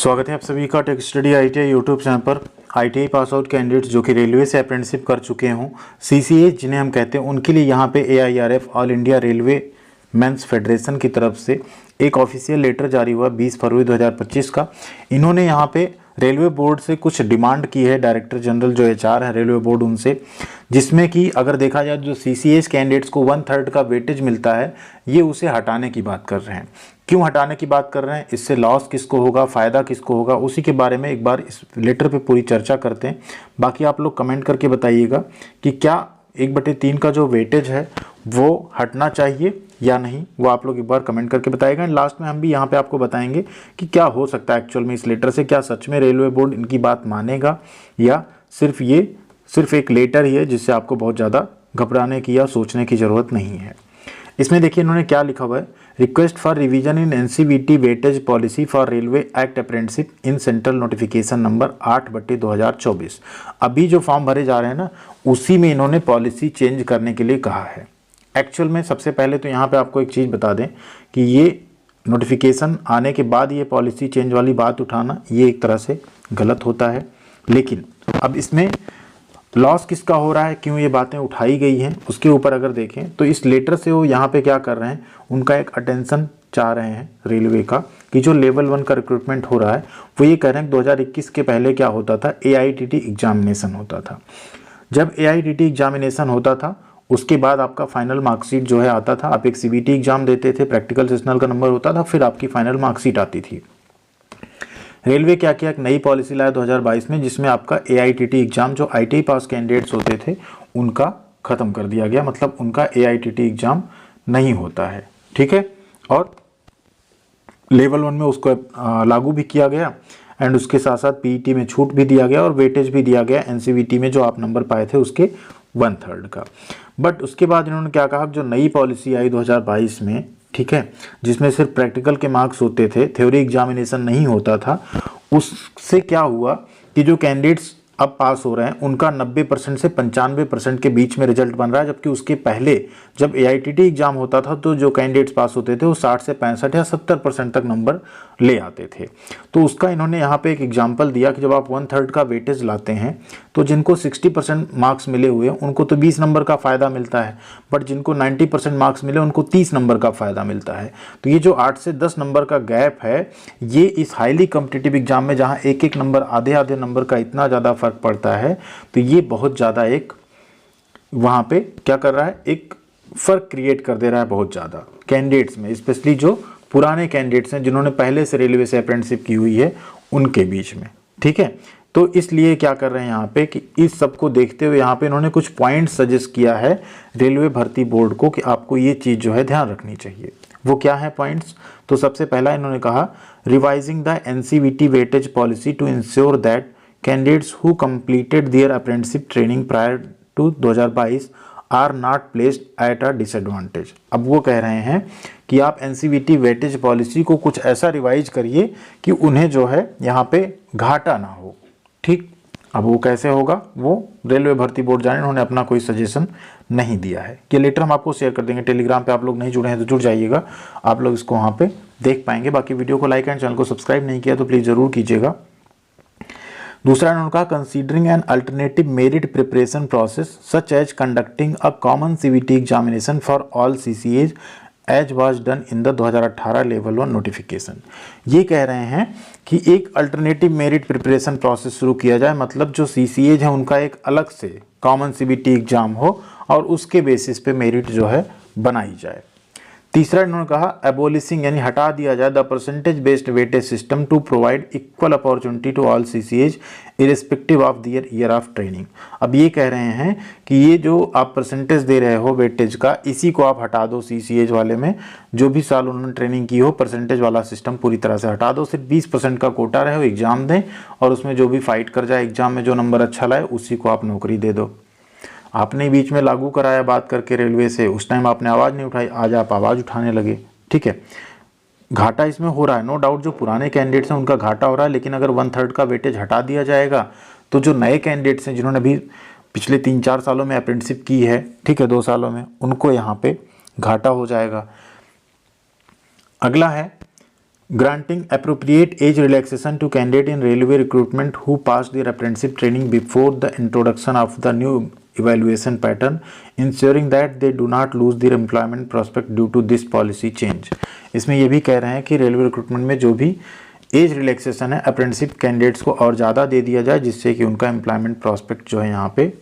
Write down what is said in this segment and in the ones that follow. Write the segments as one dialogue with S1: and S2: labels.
S1: स्वागत है आप सभी का tech study ITI YouTube channel पर। आईटीआई पास आउट कैंडिडेट्स जो कि रेलवे से अप्रेंटिसशिप कर चुके हों, सीसीए जिन्हें हम कहते हैं, उनके लिए यहाँ पे AIRF All India Railway Men's Federation की तरफ से एक ऑफिशियल लेटर जारी हुआ 20 फरवरी 2025 का। इन्होंने यहाँ पे रेलवे बोर्ड से कुछ डिमांड की है, डायरेक्टर जनरल जो एचआर है रेलवे बोर्ड उनसे, जिसमें कि अगर देखा जाए जो सीसीएस कैंडिडेट्स को 1/3 का वेटेज मिलता है, ये उसे हटाने की बात कर रहे हैं। क्यों हटाने की बात कर रहे हैं, इससे लॉस किसको होगा, फ़ायदा किसको होगा, उसी के बारे में एक बार इस लेटर पे पूरी चर्चा करते हैं। बाकी आप लोग कमेंट करके बताइएगा कि क्या 1/3 का जो वेटेज है वो हटना चाहिए या नहीं, वो आप लोग एक बार कमेंट करके बताइएगा। एंड लास्ट में हम भी यहाँ पे आपको बताएंगे कि क्या हो सकता है एक्चुअल में इस लेटर से, क्या सच में रेलवे बोर्ड इनकी बात मानेगा या सिर्फ एक लेटर ही है जिससे आपको बहुत ज़्यादा घबराने की या सोचने की ज़रूरत नहीं है। इसमें देखिए इन्होंने क्या लिखा हुआ है, request for revision in NCVT weightage policy for railway act apprenticeship in central notification number 8/2024। अभी जो फॉर्म भरे जा रहे हैं ना, उसी में इन्होंने पॉलिसी चेंज करने के लिए कहा है। एक्चुअल में सबसे पहले तो यहाँ पे आपको एक चीज़ बता दें कि ये नोटिफिकेशन आने के बाद ये पॉलिसी चेंज वाली बात उठाना ये एक तरह से गलत होता है। लेकिन अब इसमें लॉस किसका हो रहा है, क्यों ये बातें उठाई गई हैं, उसके ऊपर अगर देखें तो इस लेटर से वो यहाँ पे क्या कर रहे हैं, उनका एक अटेंशन चाह रहे हैं रेलवे का कि जो लेवल 1 का रिक्रूटमेंट हो रहा है वो ये कह रहे हैं कि 2021 के पहले क्या होता था, एआईटीटी एग्जामिनेशन होता था। जब एआईटीटी एग्जामिनेशन होता था उसके बाद आपका फाइनल मार्कशीट जो है आता था, आप एक सीबीटी एग्जाम देते थे, प्रैक्टिकल सेशनल का नंबर होता था, फिर आपकी फाइनल मार्कशीट आती थी। रेलवे क्या किया, एक नई पॉलिसी लाया 2022 में, जिसमें आपका एआईटीटी एग्जाम जो आईटीआई पास कैंडिडेट्स होते थे उनका ख़त्म कर दिया गया, मतलब उनका एआईटीटी एग्जाम नहीं होता है। ठीक है, और लेवल 1 में उसको लागू भी किया गया एंड उसके साथ साथ पीईटी में छूट भी दिया गया और वेटेज भी दिया गया एनसीवीटी में जो आप नंबर पाए थे उसके 1/3 का। बट उसके बाद इन्होंने क्या कहा, जो नई पॉलिसी आई 2022 में, ठीक है, जिसमें सिर्फ प्रैक्टिकल के मार्क्स होते थे, थ्योरी एग्जामिनेशन नहीं होता था, उससे क्या हुआ कि जो कैंडिडेट्स अब पास हो रहे हैं उनका 90% से 95% के बीच में रिजल्ट बन रहा है। जबकि उसके पहले जब एआईटीटी एग्जाम होता था तो जो कैंडिडेट्स पास होते थे वो 60 से 65 या 70% तक नंबर ले आते थे। तो उसका इन्होंने यहाँ पे एक एग्जाम्पल दिया कि जब आप 1/3 का वेटेज लाते हैं तो जिनको 60% मार्क्स मिले हुए हैं उनको तो 20 नंबर का फ़ायदा मिलता है, बट जिनको 90% मार्क्स मिले उनको 30 नंबर का फ़ायदा मिलता है। तो ये जो 8 से 10 नंबर का गैप है, ये इस हाईली कॉम्पिटिटिव एग्जाम में जहाँ एक एक नंबर, आधे आधे नंबर का इतना ज़्यादा फर्क पड़ता है, तो ये बहुत ज़्यादा एक वहाँ पे क्या कर रहा है, एक फ़र्क क्रिएट कर दे रहा है बहुत ज़्यादा कैंडिडेट्स में, स्पेशली जो पुराने कैंडिडेट्स हैं जिन्होंने पहले से रेलवे से अप्रेंटिसशिप की हुई है उनके बीच में। ठीक है, तो इसलिए क्या कर रहे हैं यहाँ पे कि इस सब को देखते हुए यहाँ पे इन्होंने कुछ पॉइंट सजेस्ट किया है रेलवे भर्ती बोर्ड को कि आपको ये चीज़ जो है ध्यान रखनी चाहिए। वो क्या है पॉइंट्स, तो सबसे पहला इन्होंने कहा, revising the NCVT weightage policy to ensure that candidates who completed their apprenticeship training prior to 2022 are not placed at a disadvantage. अब वो कह रहे हैं कि आप एनसीवीटी वेटेज पॉलिसी को कुछ ऐसा रिवाइज करिए कि उन्हें जो है यहाँ पे घाटा ना हो। ठीक, अब वो कैसे होगा वो रेलवे भर्ती बोर्ड जाने, उन्होंने अपना कोई सजेशन नहीं दिया है। ये लेटर हम आपको शेयर कर देंगे टेलीग्राम पे, आप लोग नहीं जुड़े हैं तो जुड़ जाइएगा, आप लोग इसको वहाँ पे देख पाएंगे। बाकी वीडियो को लाइक एंड चैनल को सब्सक्राइब नहीं किया तो प्लीज़ ज़रूर कीजिएगा। दूसरा इन्होंने कहा, considering an alternative merit preparation process such as conducting a common CVT examination for all CCAs as was done in the 2018 level 1 notification. ये कह रहे हैं कि एक अल्टरनेटिव मेरिट प्रिपरेशन प्रोसेस शुरू किया जाए, मतलब जो सीसीएज है उनका एक अलग से कॉमन सीवीटी एग्जाम हो और उसके बेसिस पे मेरिट जो है बनाई जाए। तीसरा इन्होंने कहा, एबोलिशिंग यानी हटा दिया जाए the percentage based weightage system to provide equal opportunity to all CCAs irrespective of their year of training. अब ये कह रहे हैं कि ये जो आप परसेंटेज दे रहे हो वेटेज का, इसी को आप हटा दो सीसीएज वाले में, जो भी साल उन्होंने ट्रेनिंग की हो परसेंटेज वाला सिस्टम पूरी तरह से हटा दो, सिर्फ 20% का कोटा रहे हो, एग्जाम दें और उसमें जो भी फाइट कर जाए एग्जाम में, जो नंबर अच्छा लाए उसी को आप नौकरी दे दो। आपने बीच में लागू कराया बात करके रेलवे से, उस टाइम आपने आवाज़ नहीं उठाई, आज आप आवाज़ उठाने लगे। ठीक है, घाटा इसमें हो रहा है, नो डाउट जो पुराने कैंडिडेट्स हैं उनका घाटा हो रहा है, लेकिन अगर 1/3 का वेटेज हटा दिया जाएगा तो जो नए कैंडिडेट्स हैं जिन्होंने अभी पिछले 3-4 सालों में अप्रेंटिसशिप की है, ठीक है, 2 सालों में, उनको यहाँ पे घाटा हो जाएगा। अगला है granting appropriate age relaxation to candidate in railway recruitment who passed their apprenticeship training before the introduction of the new evaluation pattern, ensuring that they do not lose their employment prospect due to this policy change। इसमें ये भी कह रहे हैं कि railway recruitment में जो भी एज रिलैक्सेशन है अप्रेंटिसशिप कैंडिडेट्स को और ज़्यादा दे दिया जाए, जिससे कि उनका एम्प्लॉयमेंट प्रॉस्पेक्ट जो है यहाँ पे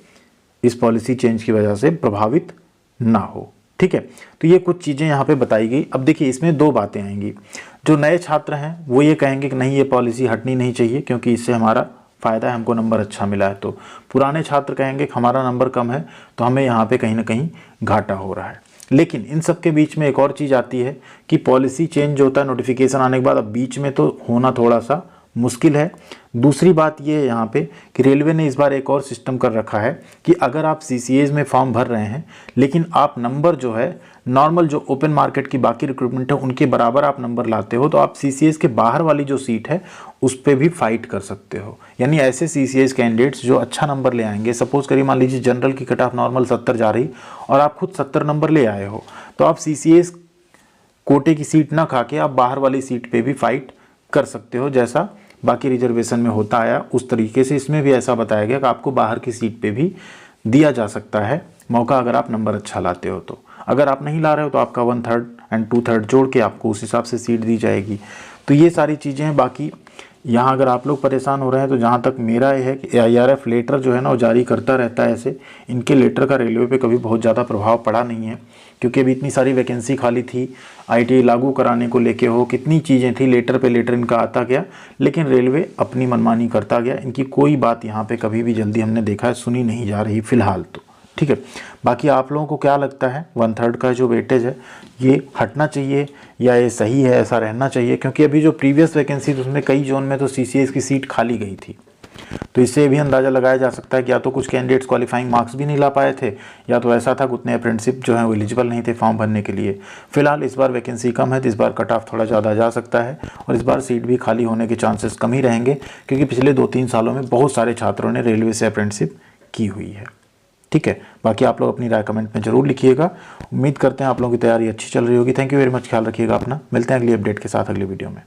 S1: इस पॉलिसी चेंज की वजह से प्रभावित ना हो। ठीक है, तो ये कुछ चीज़ें यहाँ पे बताई गई। अब देखिए इसमें दो बातें आएंगी। जो नए छात्र हैं वो ये कहेंगे कि नहीं, ये पॉलिसी हटनी नहीं चाहिए क्योंकि इससे हमारा फ़ायदा है, हमको नंबर अच्छा मिला है। तो पुराने छात्र कहेंगे कि हमारा नंबर कम है तो हमें यहाँ पे कहीं ना कहीं घाटा हो रहा है। लेकिन इन सब के बीच में एक और चीज़ आती है कि पॉलिसी चेंज होता है नोटिफिकेशन आने के बाद, अब बीच में तो होना थोड़ा सा मुश्किल है। दूसरी बात ये है यहाँ पे कि रेलवे ने इस बार एक और सिस्टम कर रखा है कि अगर आप CCAs में फॉर्म भर रहे हैं लेकिन आप नंबर जो है नॉर्मल जो ओपन मार्केट की बाकी रिक्रूटमेंट है उनके बराबर आप नंबर लाते हो, तो आप CCAs के बाहर वाली जो सीट है उस पर भी फाइट कर सकते हो। यानी ऐसे CCAs कैंडिडेट्स जो अच्छा नंबर ले आएंगे, सपोज करिए मान लीजिए जनरल की कट ऑफ नॉर्मल 70 जा रही और आप खुद 70 नंबर ले आए हो, तो आप CCAs कोटे की सीट ना खा के आप बाहर वाली सीट पे भी फाइट कर सकते हो। जैसा बाकी रिजर्वेशन में होता आया उस तरीके से इसमें भी ऐसा बताया गया कि आपको बाहर की सीट पे भी दिया जा सकता है मौका, अगर आप नंबर अच्छा लाते हो। तो अगर आप नहीं ला रहे हो तो आपका 1/3 एंड 2/3 जोड़ के आपको उस हिसाब से सीट दी जाएगी। तो ये सारी चीज़ें हैं। बाकी यहाँ अगर आप लोग परेशान हो रहे हैं तो जहाँ तक मेरा ये है कि AIRF लेटर जो है ना वो जारी करता रहता है। ऐसे इनके लेटर का रेलवे पे कभी बहुत ज़्यादा प्रभाव पड़ा नहीं है क्योंकि अभी इतनी सारी वैकेंसी खाली थी, ITI लागू कराने को लेके हो, कितनी चीज़ें थी, लेटर पे लेटर इनका आता गया, लेकिन रेलवे अपनी मनमानी करता गया। इनकी कोई बात यहाँ पे कभी भी जल्दी हमने देखा है सुनी नहीं जा रही फ़िलहाल तो। ठीक है, बाकी आप लोगों को क्या लगता है 1/3 का जो वेटेज है ये हटना चाहिए या ये सही है, ऐसा रहना चाहिए? क्योंकि अभी जो प्रीवियस वैकेंसी थी उसमें कई जोन में तो CCAs की सीट खाली गई थी। तो इससे भी अंदाज़ा लगाया जा सकता है कि या तो कुछ कैंडिडेट्स क्वालिफाइंग मार्क्स भी नहीं ला पाए थे, या तो ऐसा था कि उतने अप्रेंटिसशिप जो है वो एलिजिबल नहीं थे फॉर्म भरने के लिए। फिलहाल इस बार वैकेंसी कम है तो इस बार कट ऑफ थोड़ा ज़्यादा जा सकता है और इस बार सीट भी खाली होने के चांसेस कम ही रहेंगे क्योंकि पिछले 2-3 सालों में बहुत सारे छात्रों ने रेलवे से अप्रेंटिसशिप की हुई है। ठीक है, बाकी आप लोग अपनी राय कमेंट में जरूर लिखिएगा। उम्मीद करते हैं आप लोगों की तैयारी अच्छी चल रही होगी। थैंक यू वेरी मच, ख्याल रखिएगा अपना। मिलते हैं अगली अपडेट के साथ अगली वीडियो में।